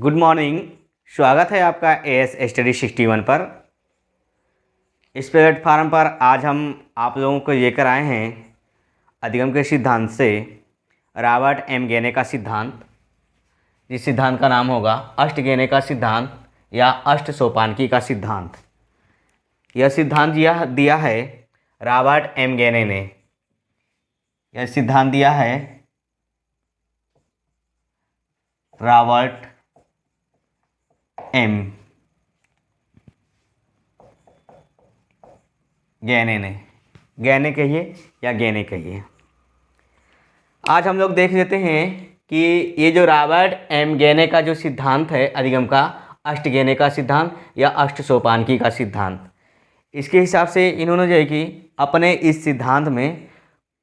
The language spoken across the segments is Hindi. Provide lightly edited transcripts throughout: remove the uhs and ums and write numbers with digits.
Good morning. स्वागत है आपका एएस स्टडी 61 पर। इस प्लेटफार्म पर आज हम आप लोगों को लेकर आए हैं अधिगम के सिद्धांत से रॉबर्ट एम गेने का सिद्धांत, जिस सिद्धांत का नाम होगा अष्टगेने का सिद्धांत या अष्ट सोपानकी का सिद्धांत। यह सिद्धांत दिया है रॉबर्ट एम गेने ने। यह सिद्धांत दिया है रॉबर्ट एम गेने ने। गेने कहिए या गेने कहिए। आज हम लोग देख लेते हैं कि ये जो रॉबर्ट एम गेने का जो सिद्धांत है अधिगम का, अष्टगेने का सिद्धांत या अष्ट सोपानकी का सिद्धांत, इसके हिसाब से इन्होंने जो है कि अपने इस सिद्धांत में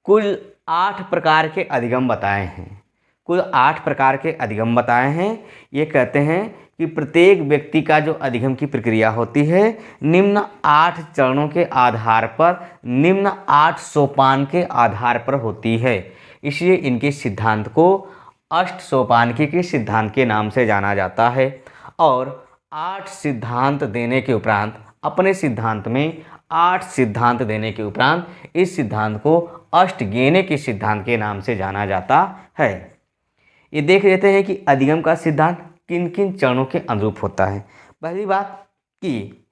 कुल 8 प्रकार के अधिगम बताए हैं। कुल 8 प्रकार के अधिगम बताए हैं। ये कहते हैं कि प्रत्येक व्यक्ति का जो अधिगम की प्रक्रिया होती है निम्न 8 चरणों के आधार पर, निम्न 8 सोपान के आधार पर होती है। इसलिए इनके सिद्धांत को अष्ट सोपानकी के सिद्धांत के नाम से जाना जाता है। और 8 सिद्धांत देने के उपरांत, अपने सिद्धांत में 8 सिद्धांत देने के उपरांत इस सिद्धांत को अष्टगेने के सिद्धांत के नाम से जाना जाता है। ये देख लेते हैं कि अधिगम का सिद्धांत किन किन चरणों के अनुरूप होता है। पहली बात कि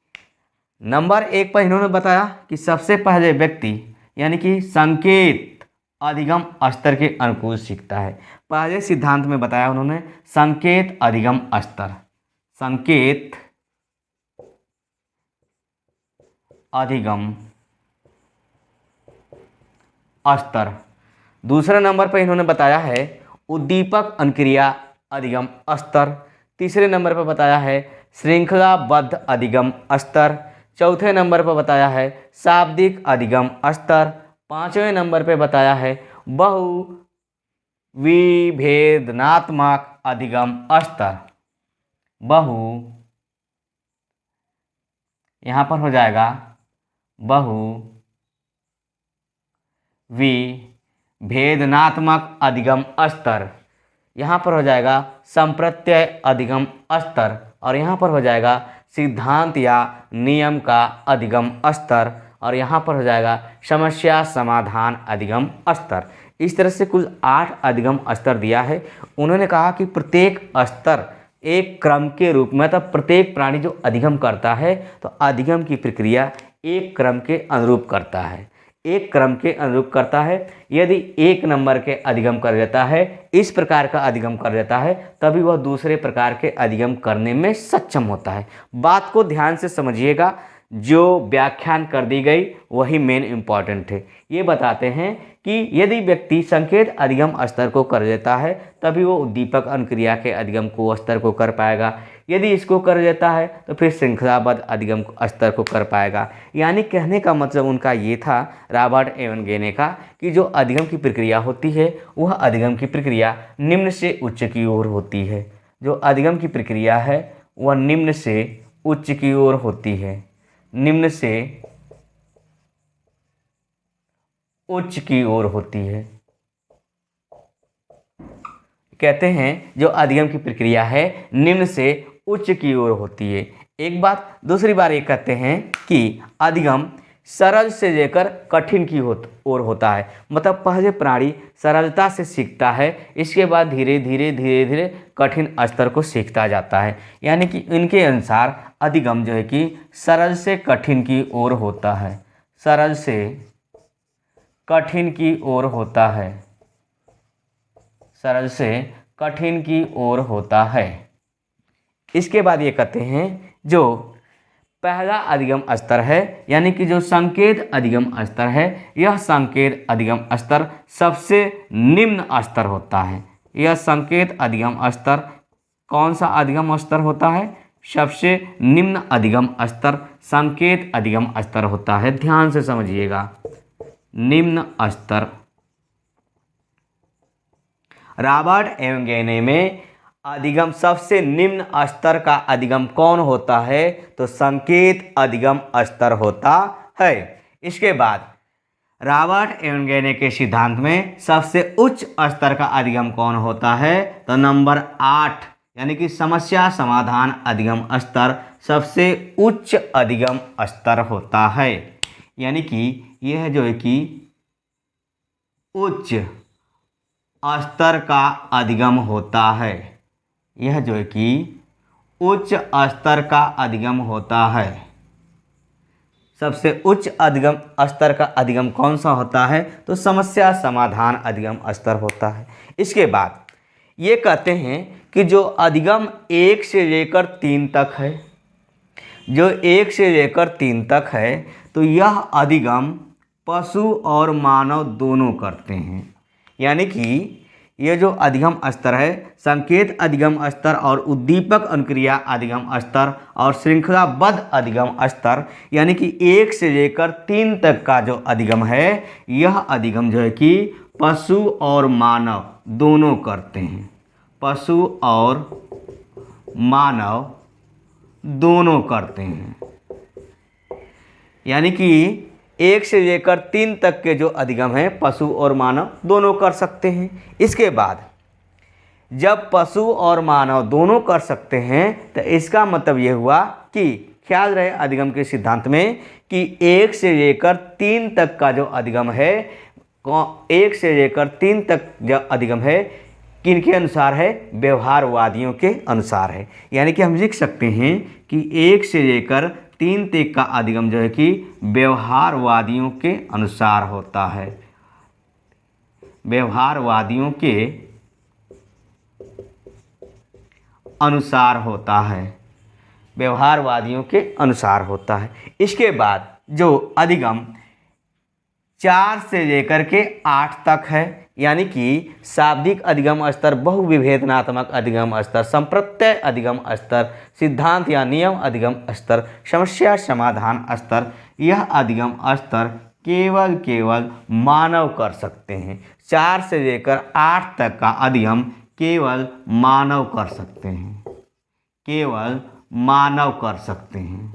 नंबर 1 पर इन्होंने बताया कि सबसे पहले व्यक्ति यानी कि संकेत अधिगम स्तर के अनुकूल सीखता है। पहले सिद्धांत में बताया उन्होंने संकेत अधिगम स्तर, संकेत अधिगम स्तर। दूसरे नंबर पर इन्होंने बताया है उद्दीपक अनुक्रिया अधिगम स्तर। तीसरे नंबर पर बताया है श्रृंखलाबद्ध अधिगम स्तर। चौथे नंबर पर बताया है शाब्दिक अधिगम स्तर। 5वें नंबर पर बताया है बहु विभेदनात्मक अधिगम स्तर। बहु, यहाँ पर हो जाएगा बहु विभेदनात्मक अधिगम स्तर। यहाँ पर हो जाएगा संप्रत्यय अधिगम स्तर। और यहाँ पर हो जाएगा सिद्धांत या नियम का अधिगम स्तर। और यहाँ पर हो जाएगा समस्या समाधान अधिगम स्तर। इस तरह से कुल 8 अधिगम स्तर दिया है। उन्होंने कहा कि प्रत्येक स्तर एक क्रम के रूप में, मतलब प्रत्येक प्राणी जो अधिगम करता है तो अधिगम की प्रक्रिया एक क्रम के अनुरूप करता है, एक क्रम के अनुरूप करता है। यदि 1 नंबर के अधिगम कर लेता है, इस प्रकार का अधिगम कर लेता है, तभी वह दूसरे प्रकार के अधिगम करने में सक्षम होता है। बात को ध्यान से समझिएगा, जो व्याख्यान कर दी गई वही मेन इम्पॉर्टेंट है। ये बताते हैं कि यदि व्यक्ति संकेत अधिगम स्तर को कर लेता है तभी वो उद्दीपक अनुक्रिया के अधिगम को स्तर को कर पाएगा। यदि इसको कर लेता है तो फिर श्रृंखलाबद्ध अधिगम स्तर को कर पाएगा। यानी कहने का मतलब उनका ये था, रॉबर्ट एम गेने का, कि जो अधिगम की प्रक्रिया होती है वह अधिगम की प्रक्रिया निम्न से उच्च की ओर होती है। जो अधिगम की प्रक्रिया है वह निम्न से उच्च की ओर होती है, निम्न से उच्च की ओर होती है। कहते हैं जो अधिगम की प्रक्रिया है निम्न से उच्च की ओर होती है। एक बात। दूसरी बार ये कहते हैं कि अधिगम सरल से लेकर कठिन की ओर होता है। मतलब पहले प्राणी सरलता से सीखता है, इसके बाद धीरे धीरे कठिन स्तर को सीखता जाता है। यानी कि इनके अनुसार अधिगम जो है कि सरल से कठिन की ओर होता है, सरल से कठिन की ओर होता है, सरल से कठिन की ओर होता है। इसके बाद ये कहते हैं जो पहला अधिगम स्तर है, यानी कि जो संकेत अधिगम स्तर है, यह संकेत अधिगम स्तर सबसे निम्न स्तर होता है। यह संकेत अधिगम स्तर कौन सा अधिगम स्तर होता है? सबसे निम्न अधिगम स्तर संकेत अधिगम स्तर होता है। ध्यान से समझिएगा, निम्न स्तर। रॉबर्ट एम गेने में अधिगम सबसे निम्न स्तर का अधिगम कौन होता है? तो संकेत अधिगम स्तर होता है। इसके बाद रॉबर्ट एम गेने के सिद्धांत में सबसे उच्च स्तर का अधिगम कौन होता है? तो नंबर 8 यानी कि समस्या समाधान अधिगम स्तर सबसे उच्च अधिगम स्तर होता है। यानी कि यह जो है कि उच्च स्तर का अधिगम होता है। यह जो है कि उच्च स्तर का अधिगम होता है। सबसे उच्च अधिगम स्तर का अधिगम कौन सा होता है? तो समस्या समाधान अधिगम स्तर होता है। इसके बाद ये कहते हैं कि जो अधिगम 1 से लेकर 3 तक है, जो 1 से लेकर 3 तक है, तो यह अधिगम पशु और मानव दोनों करते हैं। यानी कि ये जो अधिगम स्तर है, संकेत अधिगम स्तर और उद्दीपक अनुक्रिया अधिगम स्तर और श्रृंखलाबद्ध अधिगम स्तर, यानी कि 1 से लेकर 3 तक का जो अधिगम है, यह अधिगम जो है कि पशु और मानव दोनों करते हैं। पशु और मानव दोनों करते हैं। यानी कि 1 से लेकर 3 तक के जो अधिगम हैं, पशु और मानव दोनों कर सकते हैं। इसके बाद जब पशु और मानव दोनों कर सकते हैं, तो इसका मतलब ये हुआ कि ख्याल रहे अधिगम के सिद्धांत में कि 1 से लेकर 3 तक का जो अधिगम है, 1 से लेकर 3 तक जो अधिगम है, किनके अनुसार है? व्यवहारवादियों के अनुसार है। यानी कि हम लिख सकते हैं कि 1 से लेकर 3 तक का अधिगम जो है कि व्यवहारवादियों के अनुसार होता है। व्यवहारवादियों के अनुसार होता है। व्यवहारवादियों के अनुसार होता है। इसके बाद जो अधिगम 4 से लेकर के 8 तक है, यानी कि शाब्दिक अधिगम स्तर, बहुविभेदनात्मक अधिगम स्तर, संप्रत्यय अधिगम स्तर, सिद्धांत या नियम अधिगम स्तर, समस्या समाधान स्तर, यह अधिगम स्तर केवल मानव कर सकते हैं। 4 से लेकर 8 तक का अधिगम केवल मानव कर सकते हैं। केवल मानव कर सकते हैं।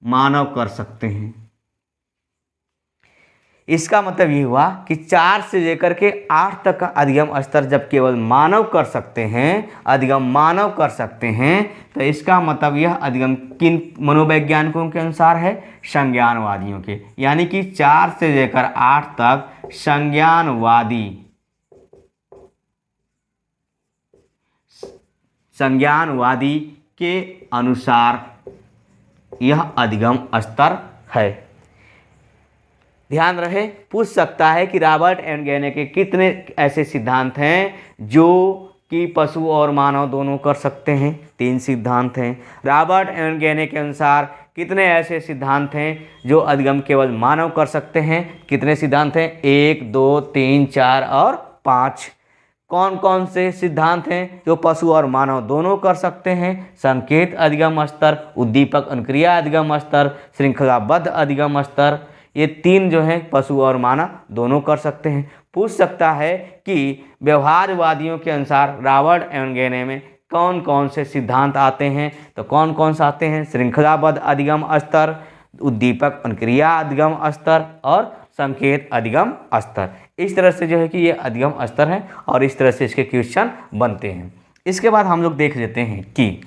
मानव कर सकते हैं। इसका मतलब ये हुआ कि 4 से लेकर के 8 तक का अधिगम स्तर जब केवल मानव कर सकते हैं, अधिगम मानव कर सकते हैं, तो इसका मतलब यह अधिगम किन मनोवैज्ञानिकों के अनुसार है? संज्ञानवादियों के। यानी कि 4 से लेकर 8 तक संज्ञानवादी के अनुसार यह अधिगम स्तर है। ध्यान रहे, पूछ सकता है कि रॉबर्ट एंड गेने के कितने ऐसे सिद्धांत हैं जो कि पशु और मानव दोनों कर सकते हैं? 3 सिद्धांत हैं। रॉबर्ट एंड गेने के अनुसार कितने ऐसे सिद्धांत हैं जो अधिगम केवल मानव कर सकते हैं? कितने सिद्धांत हैं? 1, 2, 3, 4 और 5। कौन कौन से सिद्धांत हैं जो पशु और मानव दोनों कर सकते हैं? संकेत अधिगम स्तर, उद्दीपक अनुक्रिया अधिगम स्तर, श्रृंखलाबद्ध अधिगम स्तर। ये 3 जो हैं पशु और मानव दोनों कर सकते हैं। पूछ सकता है कि व्यवहारवादियों के अनुसार रॉबर्ट एंड गेने में कौन कौन से सिद्धांत आते हैं? तो कौन कौन से आते हैं? श्रृंखलाबद्ध अधिगम स्तर, उद्दीपक अनुक्रिया अधिगम स्तर और संकेत अधिगम स्तर। इस तरह से जो है कि ये अधिगम स्तर हैं और इस तरह से इसके क्वेश्चन बनते हैं। इसके बाद हम लोग देख लेते हैं कि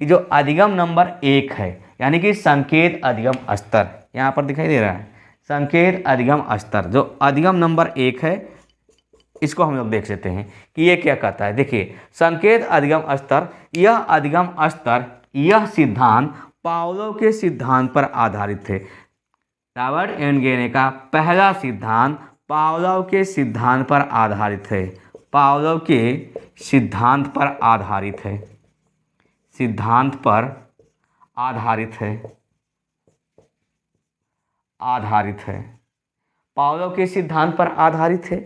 जो अधिगम नंबर 1 है, यानी कि संकेत अधिगम स्तर, यहाँ पर दिखाई दे रहा है संकेत अधिगम स्तर, जो अधिगम नंबर 1 है, इसको हम लोग देख लेते हैं कि ये क्या कहता है। देखिए, संकेत अधिगम स्तर, यह अधिगम स्तर, यह सिद्धांत पावलोव के सिद्धांत पर आधारित है। रॉबर्ट एंड गेने का पहला सिद्धांत पावलोव के सिद्धांत पर आधारित है। पावलोव के सिद्धांत पर आधारित है। सिद्धांत पर आधारित है। पावलोव के सिद्धांत पर आधारित है।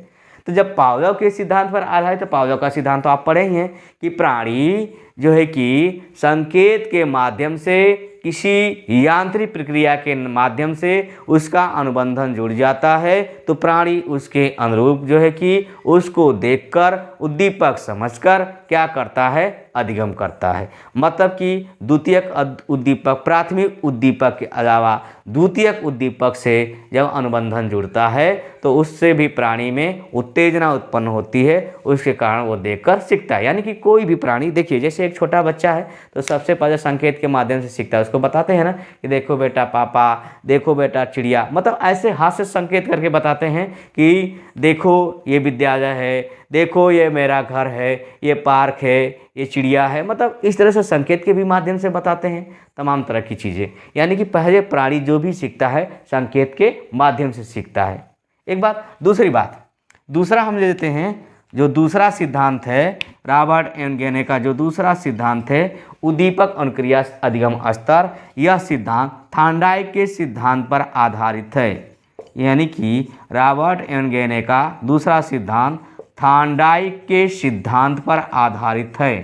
तो जब पावलोव के सिद्धांत पर आधारित, तो पावलोव का सिद्धांत तो आप पढ़े ही हैं कि प्राणी जो है कि संकेत के माध्यम से, किसी यांत्रिक प्रक्रिया के माध्यम से उसका अनुबंधन जुड़ जाता है, तो प्राणी उसके अनुरूप जो है कि उसको देखकर, उद्दीपक समझकर क्या करता है? अधिगम करता है। मतलब कि द्वितीयक उद्दीपक प्राथमिक उद्दीपक के अलावा द्वितीयक उद्दीपक से जब अनुबंधन जुड़ता है तो उससे भी प्राणी में उत्तेजना उत्पन्न होती है, उसके कारण वो देखकर सीखता है। यानी कि कोई भी प्राणी, देखिए जैसे एक छोटा बच्चा है तो सबसे पहले संकेत के माध्यम से सीखता है। उसको बताते हैं ना कि देखो बेटा पापा, देखो बेटा चिड़िया, मतलब ऐसे हाथ से संकेत करके बताते हैं कि देखो ये विद्यालय है, देखो ये मेरा घर है, ये पार्क है, ये चिड़िया है। मतलब इस तरह से संकेत के भी माध्यम से बताते हैं तमाम तरह की चीज़ें। यानी कि पहले प्राणी जो भी सीखता है संकेत के माध्यम से सीखता है। एक बात। दूसरी बात, दूसरा हम ले लेते हैं जो दूसरा सिद्धांत है रॉबर्ट एम गेने का, जो दूसरा सिद्धांत है उद्दीपक अनुक्रिया अधिगम स्तर। यह सिद्धांत थांडाइक के सिद्धांत पर आधारित है। यानी कि रॉबर्ट एम गेने का दूसरा सिद्धांत थांडाइक के सिद्धांत पर आधारित है।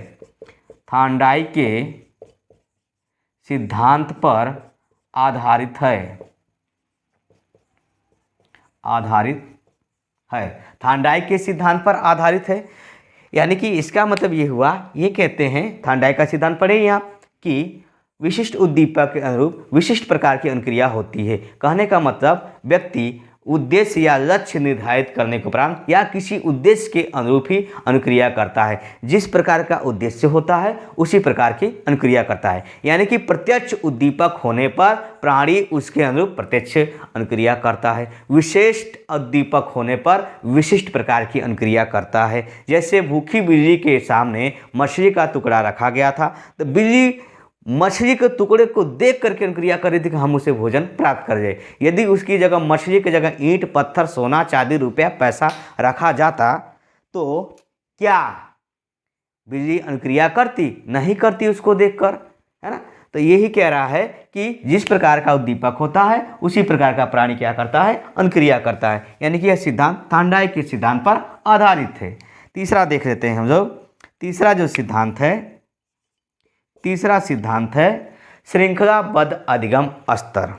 थांडाइक के सिद्धांत पर आधारित है, थांडाइक के सिद्धांत पर आधारित है। यानी कि इसका मतलब ये हुआ, ये कहते हैं थांडाइक का सिद्धांत पढ़े यहाँ कि विशिष्ट उद्दीपक के अनुरूप विशिष्ट प्रकार की अनुक्रिया होती है। कहने का मतलब व्यक्ति उद्देश्य या लक्ष्य निर्धारित करने के उपरांत या किसी उद्देश्य के अनुरूप ही अनुक्रिया करता है। जिस प्रकार का उद्देश्य होता है उसी प्रकार की अनुक्रिया करता है। यानी कि प्रत्यक्ष उद्दीपक होने पर प्राणी उसके अनुरूप प्रत्यक्ष अनुक्रिया करता है, विशिष्ट उद्दीपक होने पर विशिष्ट प्रकार की अनुक्रिया करता है। जैसे भूखी बिल्ली के सामने मछली का टुकड़ा रखा गया था तो बिल्ली मछली के टुकड़े को देख करके अनुक्रिया कर रही थी कि हम उसे भोजन प्राप्त कर जाए। यदि उसकी जगह मछली की जगह ईंट पत्थर सोना चांदी रुपया पैसा रखा जाता तो क्या बिल्ली अनुक्रिया करती? नहीं करती उसको देखकर, है ना। तो यही कह रहा है कि जिस प्रकार का उद्दीपक होता है उसी प्रकार का प्राणी क्या करता है? अनुक्रिया करता है। यानी कि यह सिद्धांत थांडाइक के सिद्धांत पर आधारित है। तीसरा देख लेते हैं हम लोग। तीसरा जो सिद्धांत है, तीसरा सिद्धांत है श्रृंखलाबद्ध अधिगम स्तर।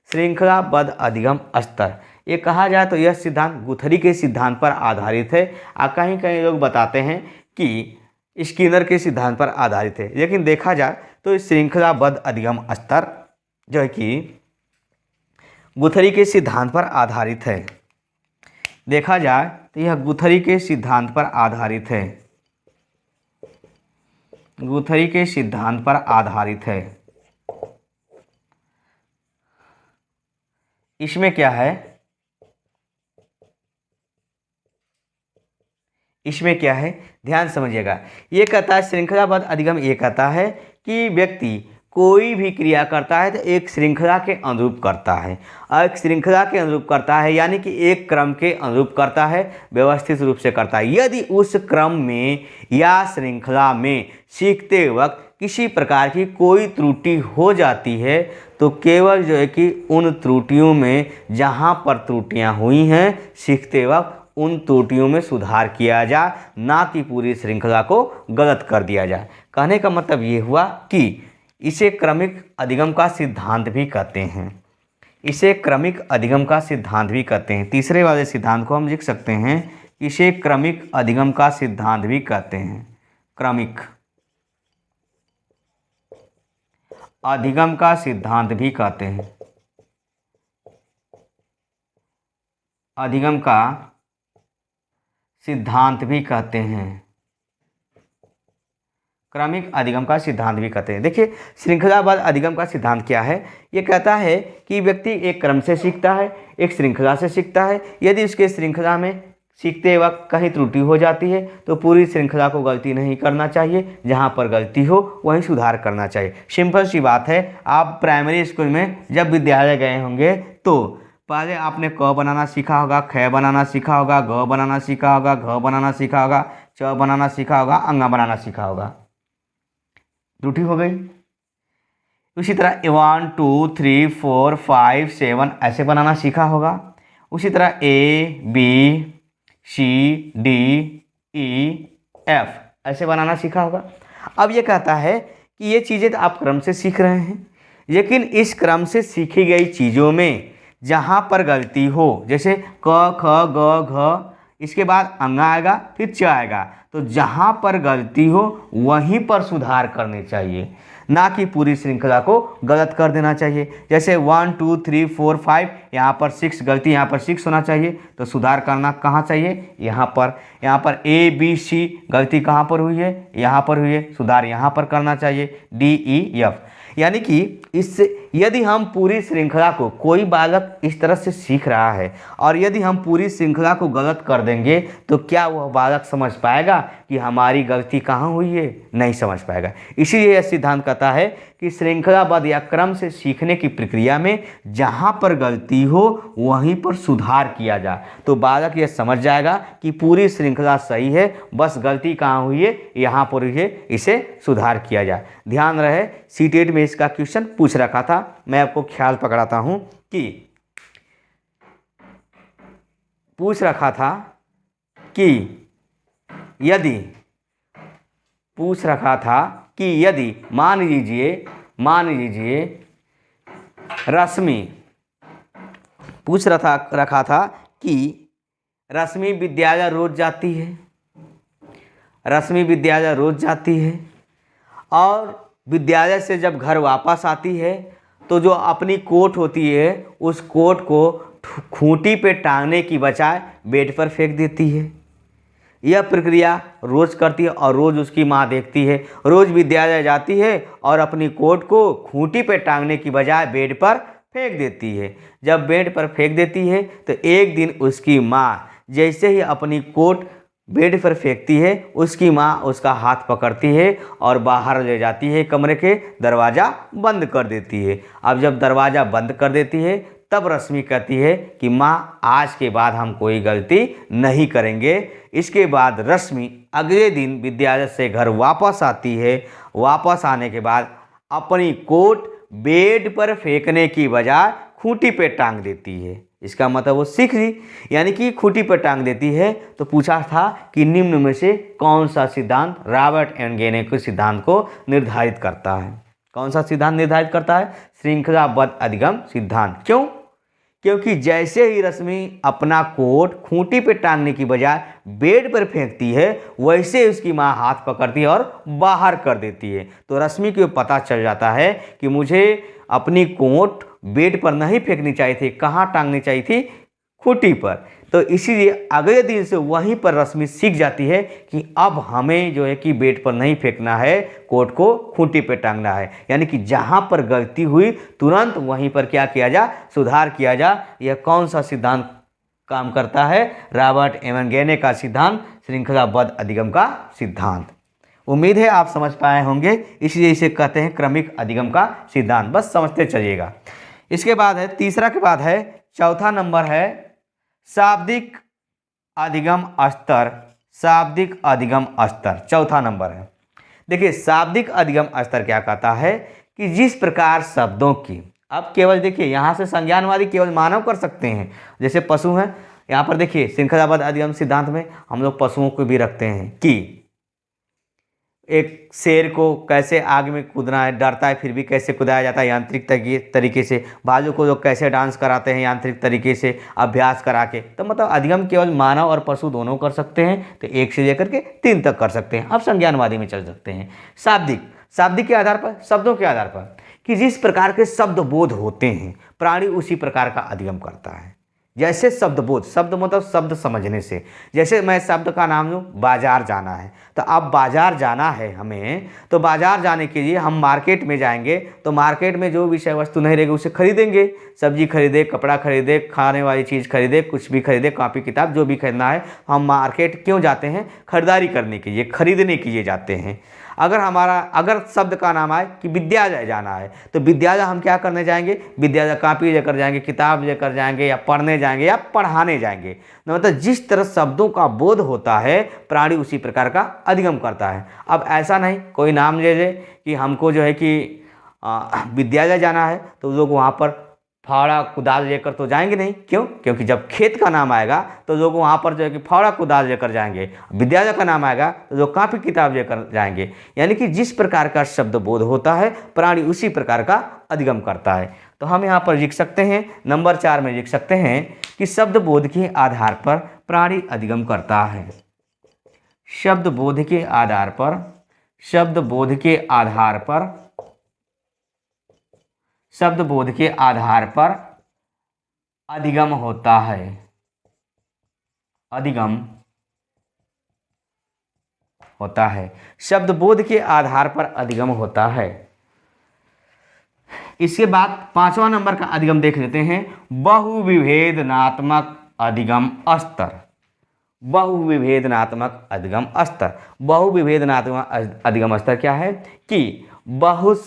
श्रृंखलाबद्ध अधिगम स्तर, ये कहा जाए तो यह सिद्धांत गुथरी के सिद्धांत पर आधारित है। कहीं कहीं लोग बताते हैं कि स्किनर के सिद्धांत पर आधारित है, लेकिन देखा जाए तो श्रृंखलाबद्ध अधिगम स्तर जो है कि गुथरी के सिद्धांत पर आधारित है। देखा जाए तो यह गुथरी के सिद्धांत पर आधारित है, गुथरी के सिद्धांत पर आधारित है। इसमें क्या है, इसमें क्या है ध्यान समझिएगा। ये कहता है श्रृंखलाबद्ध अधिगम, ये कहता है कि व्यक्ति कोई भी क्रिया करता है तो एक श्रृंखला के अनुरूप करता है, और एक श्रृंखला के अनुरूप करता है यानी कि एक क्रम के अनुरूप करता है, व्यवस्थित रूप से करता है। यदि उस क्रम में या श्रृंखला में सीखते वक्त किसी प्रकार की कोई त्रुटि हो जाती है तो केवल जो है कि उन त्रुटियों में जहाँ पर त्रुटियाँ हुई हैं सीखते वक्त उन त्रुटियों में सुधार किया जाए, ना कि पूरी श्रृंखला को गलत कर दिया जाए। कहने का मतलब ये हुआ कि इसे क्रमिक अधिगम का सिद्धांत भी कहते हैं, इसे क्रमिक अधिगम का सिद्धांत भी कहते हैं। तीसरे वाले सिद्धांत को हम लिख सकते हैं, इसे क्रमिक अधिगम का सिद्धांत भी कहते हैं। क्रमिक अधिगम का सिद्धांत भी कहते हैं, अधिगम का सिद्धांत भी कहते हैं, क्रमिक अधिगम का सिद्धांत भी कहते हैं। देखिए श्रृंखलाबद्ध अधिगम का सिद्धांत क्या है, ये कहता है कि व्यक्ति एक क्रम से सीखता है, एक श्रृंखला से सीखता है। यदि उसके श्रृंखला में सीखते वक्त कहीं त्रुटि हो जाती है तो पूरी श्रृंखला को गलती नहीं करना चाहिए, जहाँ पर गलती हो वहीं सुधार करना चाहिए। सिंपल सी बात है, आप प्राइमरी स्कूल में जब विद्यालय गए होंगे तो पहले आपने क बनाना सीखा होगा, ख बनाना सीखा होगा, ग बनाना सीखा होगा, घ बनाना सीखा होगा, च बनाना सीखा होगा, अंगा बनाना सीखा होगा। त्रुटि हो गई। उसी तरह 1 2 3 4 5 7 ऐसे बनाना सीखा होगा। उसी तरह A B C D E F ऐसे बनाना सीखा होगा। अब ये कहता है कि ये चीज़ें तो आप क्रम से सीख रहे हैं, लेकिन इस क्रम से सीखी गई चीज़ों में जहाँ पर गलती हो, जैसे क ख ग घ इसके बाद अंग आएगा, फिर च आएगा। तो जहाँ पर गलती हो वहीं पर सुधार करनी चाहिए, ना कि पूरी श्रृंखला को गलत कर देना चाहिए। जैसे 1 2 3 4 5 यहाँ पर 6 गलती, यहाँ पर 6 होना चाहिए, तो सुधार करना कहाँ चाहिए, यहाँ पर। यहाँ पर ए बी सी गलती कहाँ पर हुई है, यहाँ पर हुई है, सुधार यहाँ पर करना चाहिए, डी ई एफ। यानी कि इससे यदि हम पूरी श्रृंखला को, कोई बालक इस तरह से सीख रहा है और यदि हम पूरी श्रृंखला को गलत कर देंगे तो क्या वह बालक समझ पाएगा कि हमारी गलती कहाँ हुई है, नहीं समझ पाएगा। इसीलिए यह सिद्धांत कहता है कि श्रृंखलाबद्ध या क्रम से सीखने की प्रक्रिया में जहाँ पर गलती हो वहीं पर सुधार किया जाए, तो बालक यह समझ जाएगा कि पूरी श्रृंखला सही है, बस गलती कहाँ हुई है, यहाँ पर हुई है, इसे सुधार किया जाए। ध्यान रहे सीटेट में इसका क्वेश्चन पूछ रखा था। मैं आपको ख्याल पकड़ाता हूँ कि पूछ रखा था कि यदि मान लीजिए रश्मि पूछ रखा था कि रश्मि विद्यालय रोज जाती है और विद्यालय से जब घर वापस आती है तो जो अपनी कोट होती है उस कोट को खूंटी पे टांगने की बजाय बेड पर फेंक देती है। यह प्रक्रिया रोज करती है और रोज उसकी माँ देखती है। रोज विद्यालय जाती है और अपनी कोट को खूंटी पे टांगने की बजाय बेड पर फेंक देती है। जब बेड पर फेंक देती है तो एक दिन उसकी माँ जैसे ही अपनी कोट बेड पर फेंकती है, उसकी माँ उसका हाथ पकड़ती है और बाहर ले जाती है, कमरे के दरवाज़ा बंद कर देती है। अब जब दरवाज़ा बंद कर देती है तब रश्मि कहती है कि माँ आज के बाद हम कोई गलती नहीं करेंगे। इसके बाद रश्मि अगले दिन विद्यालय से घर वापस आती है। वापस आने के बाद अपनी कोट बेड पर फेंकने की बजाय खूंटी पे टांग देती है। इसका मतलब वो सीख ली, यानी कि खूंटी पर टांग देती है। तो पूछा था कि निम्न में से कौन सा सिद्धांत रॉबर्ट एम गेने के सिद्धांत को निर्धारित करता है। कौन सा सिद्धांत निर्धारित करता है? श्रृंखलाबद्ध अधिगम सिद्धांत। क्यों? क्योंकि जैसे ही रश्मि अपना कोट खूंटी पर टांगने की बजाय बेड पर फेंकती है, वैसे उसकी माँ हाथ पकड़ती है और बाहर कर देती है। तो रश्मि को पता चल जाता है कि मुझे अपनी कोट बेड पर नहीं फेंकनी चाहिए थी, कहाँ टांगनी चाहिए थी? खूंटी पर। तो इसीलिए अगले दिन से वहीं पर रश्मि सीख जाती है कि अब हमें जो है कि बेड पर नहीं फेंकना है, कोट को खूंटी पे टांगना है। यानी कि जहाँ पर गलती हुई तुरंत वहीं पर क्या किया जा? सुधार किया जा। यह कौन सा सिद्धांत काम करता है? रॉबर्ट एम गेने का सिद्धांत, श्रृंखलाबद्ध अधिगम का सिद्धांत। उम्मीद है आप समझ पाए होंगे, इसलिए इसे कहते हैं क्रमिक अधिगम का सिद्धांत। बस समझते चलिएगा। इसके बाद है तीसरा के बाद है चौथा नंबर है शाब्दिक अधिगम स्तर। शाब्दिक अधिगम स्तर चौथा नंबर है। देखिए शाब्दिक अधिगम स्तर क्या कहता है कि जिस प्रकार शब्दों की, अब केवल देखिए यहाँ से संज्ञानवादी केवल मानव कर सकते हैं, जैसे पशु हैं। यहाँ पर देखिए श्रृंखलाबद्ध अधिगम सिद्धांत में हम लोग पशुओं को भी रखते हैं कि एक शेर को कैसे आग में कूदना है, डरता है फिर भी कैसे कूदाया जाता है यांत्रिक तरीके से। भालू को लोग कैसे डांस कराते हैं यांत्रिक तरीके से अभ्यास करा के। तो मतलब अधिगम केवल मानव और पशु दोनों कर सकते हैं, तो 1 से लेकर के 3 तक कर सकते हैं। अब संज्ञानवादी में चल सकते हैं। शाब्दिक के आधार पर, शब्दों के आधार पर, कि जिस प्रकार के शब्द बोध होते हैं प्राणी उसी प्रकार का अधिगम करता है। जैसे शब्द बोध, शब्द मतलब शब्द समझने से। जैसे मैं शब्द का नाम लूँ, बाजार जाना है, तो अब बाजार जाना है हमें, तो बाजार जाने के लिए हम मार्केट में जाएंगे, तो मार्केट में जो विषय वस्तु नहीं रहेगी उसे खरीदेंगे। सब्जी खरीदे, कपड़ा खरीदे, खाने वाली चीज़ खरीदे, कुछ भी खरीदे, कॉपी किताब जो भी खरीदना है। हम मार्केट क्यों जाते हैं? खरीदारी करने के लिए, खरीदने के लिए जाते हैं। अगर शब्द का नाम आए कि विद्यालय जाना है, तो विद्यालय हम क्या करने जाएंगे? विद्यालय कॉपी लेकर जाएंगे, किताब लेकर जाएंगे, या पढ़ने जाएंगे या पढ़ाने जाएंगे। मतलब जिस तरह शब्दों का बोध होता है प्राणी उसी प्रकार का अधिगम करता है। अब ऐसा नहीं कोई नाम ले ले कि हमको जो है कि विद्यालय जाना है, तो लोग वहाँ पर फावड़ा कुदाल लेकर तो जाएंगे नहीं। क्यों? क्योंकि जब खेत का नाम आएगा तो लोग वहाँ पर जो है कि फावड़ा कुदाल लेकर जाएंगे। विद्यालय का नाम आएगा तो लोग कॉपी किताब लेकर जाएंगे। यानी कि जिस प्रकार का शब्द बोध होता है प्राणी उसी प्रकार का अधिगम करता है। तो हम यहाँ पर लिख सकते हैं, नंबर 4 में लिख सकते हैं कि शब्द बोध के आधार पर प्राणी अधिगम करता है। शब्द बोध के आधार पर, शब्द बोध के आधार पर, शब्द बोध के आधार पर अधिगम होता है, अधिगम होता है। शब्द बोध के आधार पर अधिगम होता है। इसके बाद 5वां नंबर का अधिगम देख लेते हैं, बहुविभेदनात्मक अधिगम स्तर। बहुविभेदनात्मक अधिगम स्तर, बहुविभेदनात्मक अधिगम स्तर क्या है कि बहुत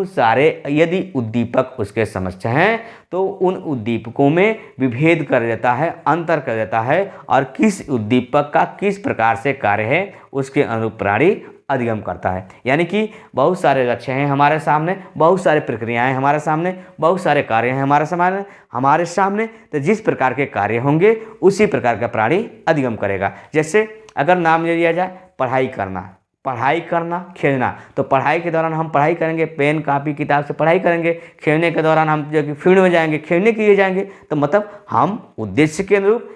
सारे यदि उद्दीपक उसके समक्ष हैं तो उन उद्दीपकों में विभेद कर देता है, अंतर कर देता है, और किस उद्दीपक का किस प्रकार से कार्य है उसके अनुरूप प्राणी अधिगम करता है। यानी कि बहुत सारे लक्ष्य हैं हमारे सामने, बहुत सारे प्रक्रियाएं हमारे सामने, बहुत सारे कार्य हैं हमारे सामने, तो जिस प्रकार के कार्य होंगे उसी प्रकार का प्राणी अधिगम करेगा। जैसे अगर नाम ले लिया जाए पढ़ाई करना, खेलना, तो पढ़ाई के दौरान हम पढ़ाई करेंगे, पेन कापी किताब से पढ़ाई करेंगे। खेलने के दौरान हम जो कि फील्ड में जाएंगे, खेलने के लिए जाएंगे, तो मतलब हम उद्देश्य के अनुरूप,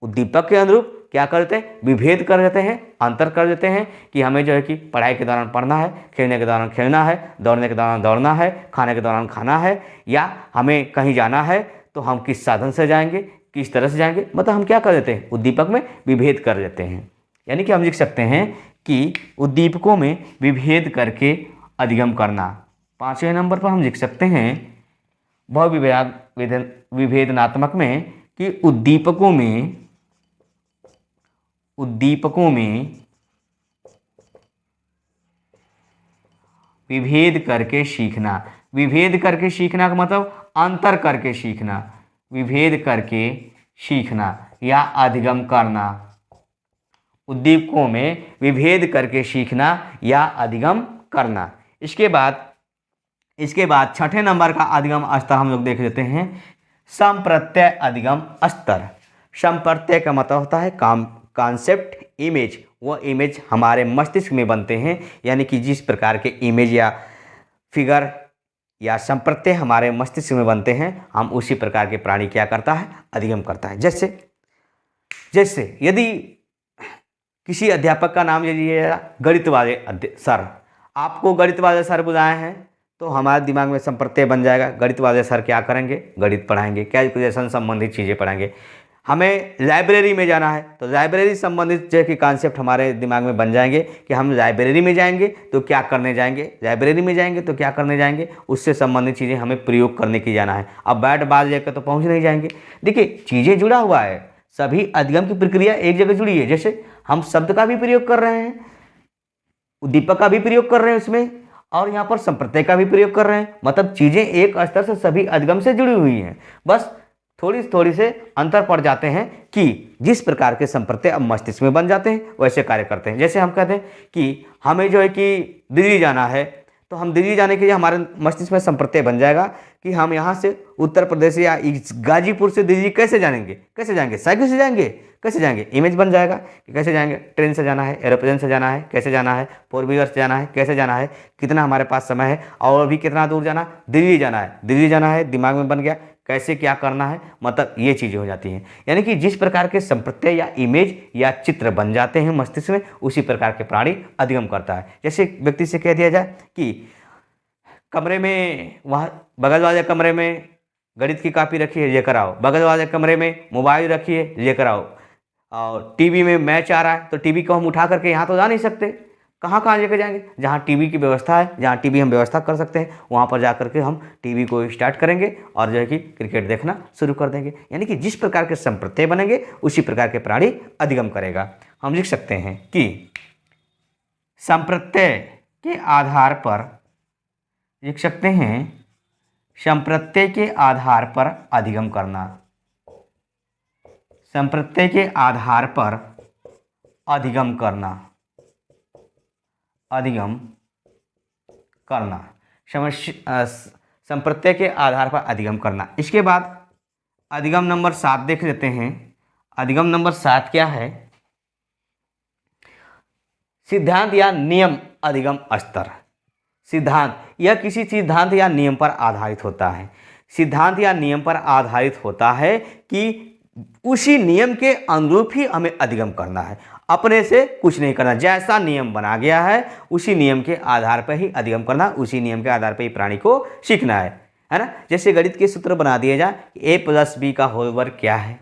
उद्दीपक के अनुरूप क्या करते हैं, विभेद कर देते हैं, अंतर कर देते हैं कि हमें जो है कि पढ़ाई के दौरान पढ़ना है, खेलने के दौरान खेलना है, दौड़ने के दौरान दौड़ना है, खाने के दौरान खाना है, या हमें कहीं जाना है तो हम किस साधन से जाएंगे, किस तरह से जाएंगे, मतलब हम क्या कर देते हैं, उद्दीपक में विभेद कर देते हैं। यानी कि हम लिख सकते हैं कि उद्दीपकों में विभेद करके अधिगम करना। 5वें नंबर पर हम लिख सकते हैं बहुविभेदनात्मक में कि उद्दीपकों में विभेद करके सीखना। विभेद करके सीखना का मतलब अंतर करके सीखना, विभेद करके सीखना या अधिगम करना। उद्दीपकों में विभेद करके सीखना या अधिगम करना। इसके बाद 6ठे नंबर का अधिगम स्तर हम लोग देख लेते हैं, संप्रत्यय अधिगम स्तर। संप्रत्यय का मतलब होता है कॉन्सेप्ट, इमेज। वो इमेज हमारे मस्तिष्क में बनते हैं, यानी कि जिस प्रकार के इमेज या फिगर या संप्रत्यय हमारे मस्तिष्क में बनते हैं, हम उसी प्रकार के प्राणी क्या करता है, अधिगम करता है। जैसे यदि किसी अध्यापक का नाम ले लीजिए, गणित वाले सर, आपको गणित वाले सर बुलाए हैं तो हमारे दिमाग में संप्रत्यय बन जाएगा, गणित वाले सर क्या करेंगे, गणित पढ़ाएंगे, कैलकुलेशन संबंधित चीज़ें पढ़ाएंगे। हमें लाइब्रेरी में जाना है तो लाइब्रेरी संबंधित जो कि कॉन्सेप्ट हमारे दिमाग में बन जाएंगे कि हम लाइब्रेरी में जाएंगे तो क्या करने जाएंगे, लाइब्रेरी में जाएंगे तो क्या करने जाएंगे, उससे संबंधित चीज़ें हमें प्रयोग करने की जाना है। अब बैट बॉल लेकर तो पहुँच नहीं जाएंगे। देखिए चीज़ें जुड़ा हुआ है, सभी अधिगम की प्रक्रिया एक जगह जुड़ी है। जैसे हम शब्द का भी प्रयोग कर रहे हैं, उद्दीपक का भी प्रयोग कर रहे हैं उसमें, और यहाँ पर संप्रत्यय का भी प्रयोग कर रहे हैं, मतलब चीज़ें एक स्तर से सभी अधिगम से जुड़ी हुई हैं। बस थोड़ी से अंतर पड़ जाते हैं कि जिस प्रकार के संप्रत्यय अब मस्तिष्क में बन जाते हैं वैसे कार्य करते हैं। जैसे हम कहते हैं कि हमें जो है कि दिल्ली जाना है, तो हम दिल्ली जाने के लिए हमारे मस्तिष्क में संप्रत्यय बन जाएगा कि हम यहाँ से उत्तर प्रदेश या गाजीपुर से दिल्ली कैसे जाएंगे, साइकिल से जाएंगे, कैसे जाएंगे, इमेज बन जाएगा कि कैसे जाएंगे, ट्रेन से जाना है, एरोप्लेन से जाना है, कैसे जाना है, 4 व्हीलर से जाना है, कैसे जाना है, कितना हमारे पास समय है, और अभी कितना दूर जाना है, दिल्ली जाना है, दिमाग में बन गया, कैसे क्या करना है, मतलब ये चीज़ें हो जाती हैं। यानी कि जिस प्रकार के संप्रत्यय या इमेज या चित्र बन जाते हैं मस्तिष्क में, उसी प्रकार के प्राणी अधिगम करता है। जैसे व्यक्ति से कह दिया जाए कि कमरे में, वहाँ बगल वाले कमरे में गणित की कॉपी रखी है, लेकर आओ, बगल वाले कमरे में मोबाइल रखी है, लेकर आओ, और टीवी में मैच आ रहा है तो टीवी को हम उठा करके यहाँ तो जा नहीं सकते, कहाँ लेकर जाएंगे, जहाँ टीवी की व्यवस्था है, जहाँ टीवी हम व्यवस्था कर सकते हैं, वहाँ पर जा करके हम टीवी को स्टार्ट करेंगे और जो है कि क्रिकेट देखना शुरू कर देंगे। यानी कि जिस प्रकार के संप्रत्यय बनेंगे उसी प्रकार के प्राणी अधिगम करेगा। हम लिख सकते हैं कि संप्रत्यय के आधार पर, लिख सकते हैं संप्रत्यय के आधार पर अधिगम करना, संप्रत्यय के आधार पर अधिगम करना, संप्रत्यय के आधार पर अधिगम करना। इसके बाद अधिगम नंबर 7 देख लेते हैं। अधिगम नंबर 7 क्या है, सिद्धांत या नियम अधिगम स्तर। सिद्धांत, यह किसी सिद्धांत या नियम पर आधारित होता है। सिद्धांत या नियम पर आधारित होता है कि उसी नियम के अनुरूप ही हमें अधिगम करना है, अपने से कुछ नहीं करना। जैसा नियम बना गया है उसी नियम के आधार पर ही अधिगम करना, उसी नियम के आधार पर ही प्राणी को सीखना है ना। जैसे गणित के सूत्र बना दिए जाए, a प्लस बी का होल वर्ग क्या है,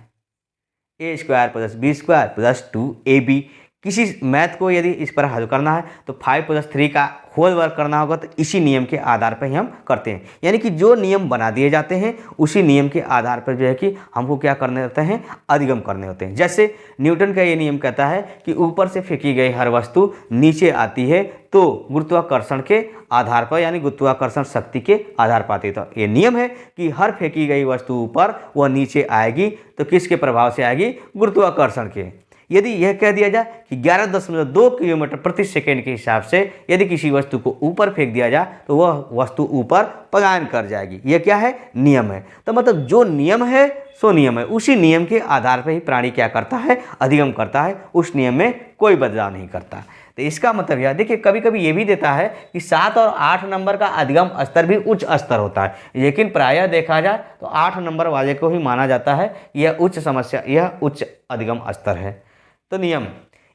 A square plus B square plus 2ab। किसी मैथ को यदि इस पर हल करना है तो 5 प्लस 3 का होल वर्क करना होगा, तो इसी नियम के आधार पर ही हम करते हैं। यानी कि जो नियम बना दिए जाते हैं उसी नियम के आधार पर जो है कि हमको क्या करने होते हैं, अधिगम करने होते हैं। जैसे न्यूटन का ये नियम कहता है कि ऊपर से फेंकी गई हर वस्तु नीचे आती है तो गुरुत्वाकर्षण के आधार पर, यानी गुरुत्वाकर्षण शक्ति के आधार पर आती है। तो ये नियम है कि हर फेंकी गई वस्तु ऊपर व नीचे आएगी, तो किसके प्रभाव से आएगी, गुरुत्वाकर्षण के। यदि यह कह दिया जाए कि 11.2 किलोमीटर प्रति सेकेंड के हिसाब से यदि किसी वस्तु को ऊपर फेंक दिया जाए तो वह वस्तु ऊपर पलायन कर जाएगी, यह क्या है, नियम है। तो मतलब जो नियम है सो नियम है, उसी नियम के आधार पर ही प्राणी क्या करता है, अधिगम करता है, उस नियम में कोई बदलाव नहीं करता। तो इसका मतलब यह देखिए, कभी कभी ये भी देता है कि 7 और 8 नंबर का अधिगम स्तर भी उच्च स्तर होता है, लेकिन प्रायः देखा जाए तो 8 नंबर वाले को ही माना जाता है यह उच्च समस्या, यह उच्च अधिगम स्तर है। तो नियम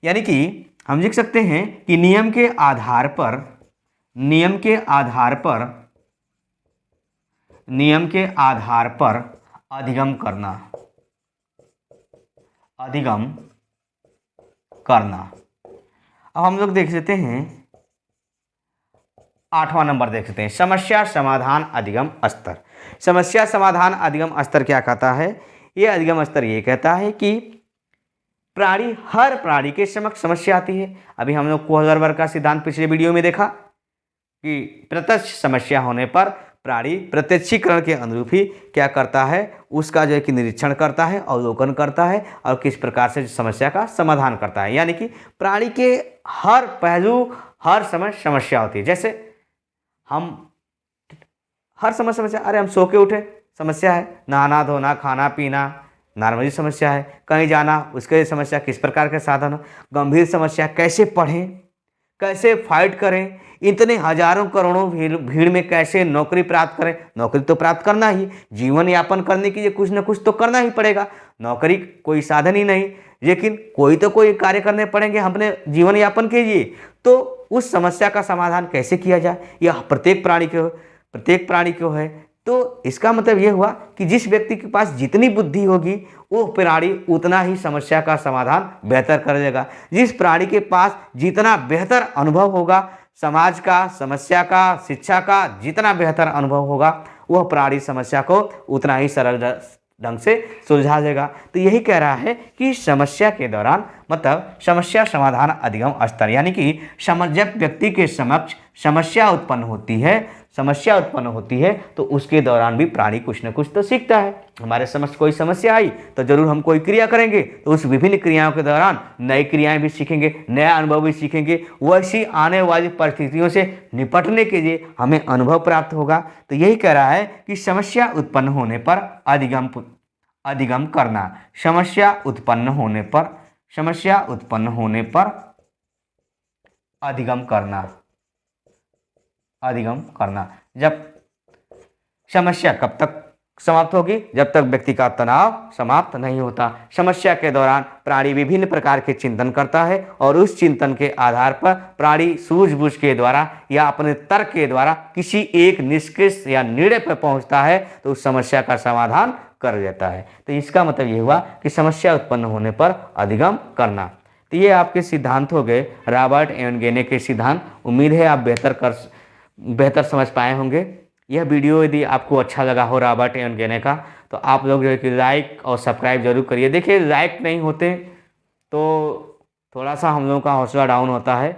यानी कि हम लिख सकते हैं कि नियम के आधार पर, नियम के आधार पर, नियम के आधार पर अधिगम करना, अधिगम करना। अब हम लोग देख लेते हैं 8वां नंबर देख लेते हैं, समस्या समाधान अधिगम स्तर। समस्या समाधान अधिगम स्तर क्या कहता है, यह अधिगम स्तर ये कहता है कि प्राणी, हर प्राणी के समक्ष समस्या आती है। अभी हम लोग कोहलर का सिद्धांत पिछले वीडियो में देखा कि प्रत्यक्ष समस्या होने पर प्राणी प्रत्यक्षीकरण के अनुरूप ही क्या करता है, उसका जो है कि निरीक्षण करता है, अवलोकन करता है और किस प्रकार से समस्या का समाधान करता है। यानी कि प्राणी के हर पहलू, हर समय समस्या होती है। जैसे हम हर समय समस्या, अरे हम सो के उठे, समस्या है, नहाना धोना खाना पीना नॉर्मली समस्या है, कहीं जाना उसके लिए समस्या, किस प्रकार के साधन, गंभीर समस्या, कैसे पढ़ें, कैसे फाइट करें, इतने हजारों करोड़ों भीड़ में कैसे नौकरी प्राप्त करें। नौकरी तो प्राप्त करना ही, जीवन यापन करने के लिए कुछ न कुछ तो करना ही पड़ेगा, नौकरी कोई साधन ही नहीं, लेकिन कोई तो कोई कार्य करने पड़ेंगे अपने जीवन यापन के लिए। तो उस समस्या का समाधान कैसे किया जाए, यह प्रत्येक प्राणी को है। तो इसका मतलब यह हुआ कि जिस व्यक्ति के पास जितनी बुद्धि होगी वो प्राणी उतना ही समस्या का समाधान बेहतर कर लेगा। जिस प्राणी के पास जितना बेहतर अनुभव होगा, समाज का, समस्या का, शिक्षा का जितना बेहतर अनुभव होगा, वह प्राणी समस्या को उतना ही सरल ढंग से सुलझा लेगा। तो यही कह रहा है कि समस्या के दौरान, मतलब समस्या समाधान अधिगम स्तर, यानी कि जब व्यक्ति के समक्ष समस्या उत्पन्न होती है तो उसके दौरान भी प्राणी कुछ न कुछ तो सीखता है। हमारे समक्ष कोई समस्या आई तो जरूर हम कोई क्रिया करेंगे, तो उस विभिन्न क्रियाओं के दौरान नई क्रियाएं भी सीखेंगे, नया अनुभव भी सीखेंगे। वैसी आने वाली परिस्थितियों से निपटने के लिए हमें अनुभव प्राप्त होगा। तो यही कह रहा है कि समस्या उत्पन्न होने पर अधिगम करना, समस्या उत्पन्न होने पर अधिगम करना। जब समस्या कब तक समाप्त होगी, जब तक व्यक्ति का तनाव समाप्त नहीं होता। समस्या के दौरान प्राणी विभिन्न प्रकार के चिंतन करता है और उस चिंतन के आधार पर प्राणी सूझबूझ के द्वारा या अपने तर्क के द्वारा किसी एक निष्कर्ष या निर्णय पर पहुंचता है, तो उस समस्या का समाधान कर देता है। तो इसका मतलब ये हुआ कि समस्या उत्पन्न होने पर अधिगम करना। तो ये आपके सिद्धांत हो गए, रॉबर्ट एवन गेने के सिद्धांत। उम्मीद है आप बेहतर समझ पाए होंगे। यह वीडियो यदि आपको अच्छा लगा हो रॉबर्ट एवन गेने का, तो आप लोग जो है कि लाइक और सब्सक्राइब जरूर करिए। देखिए लाइक नहीं होते तो थोड़ा सा हम लोगों का हौसला डाउन होता है।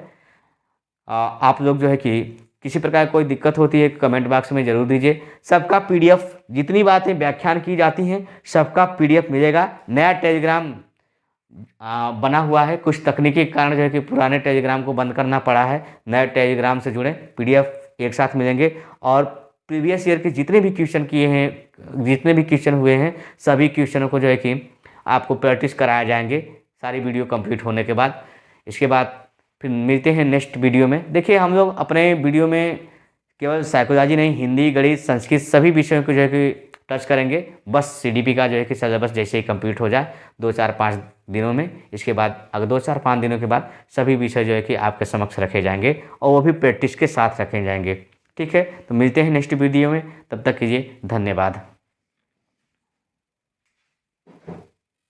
आप लोग जो है कि किसी प्रकार कोई दिक्कत होती है कमेंट बॉक्स में ज़रूर दीजिए। सबका PDF, जितनी बातें व्याख्यान की जाती हैं सबका PDF मिलेगा। नया टेलीग्राम बना हुआ है, कुछ तकनीकी कारण जो है कि पुराने टेलीग्राम को बंद करना पड़ा है। नए टेलीग्राम से जुड़े PDF एक साथ मिलेंगे और प्रीवियस ईयर के जितने भी क्वेश्चन हुए हैं सभी क्वेश्चनों को जो है कि आपको प्रैक्टिस कराए जाएंगे सारी वीडियो कंप्लीट होने के बाद। इसके बाद फिर मिलते हैं नेक्स्ट वीडियो में। देखिए हम लोग अपने वीडियो में केवल साइकोलॉजी नहीं, हिंदी, गणित, संस्कृत सभी विषयों को जो है कि टच करेंगे। बस CDP का जो है कि सिलेबस जैसे ही कंप्लीट हो जाए 2-4-5 दिनों में, इसके बाद अगर 2-4-5 दिनों के बाद सभी विषय जो है कि आपके समक्ष रखे जाएंगे और वो भी प्रैक्टिस के साथ रखे जाएंगे। ठीक है, तो मिलते हैं नेक्स्ट वीडियो में, तब तक कीजिए धन्यवाद।